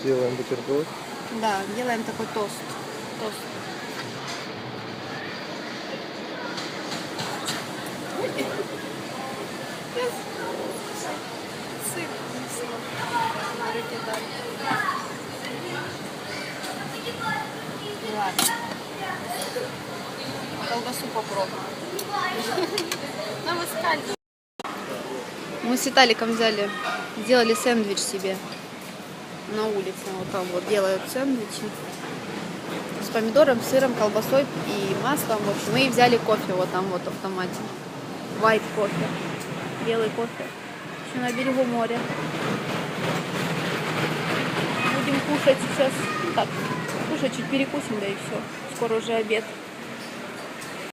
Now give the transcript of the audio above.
Делаем бутерброд. Да, делаем такой тост. Тост. Сыр несло. Руки дали. Ладно. Колбасу попробуем. На выскальзывай. Мы с Виталиком взяли, сделали сэндвич себе на улице. Вот там вот делают сэндвичи с помидором, сыром, колбасой и маслом. В общем, мы и взяли кофе вот там вот в автомате. White кофе. Белый кофе. Еще на берегу моря. Будем кушать сейчас. Так, кушать чуть перекусим, да и все. Скоро уже обед.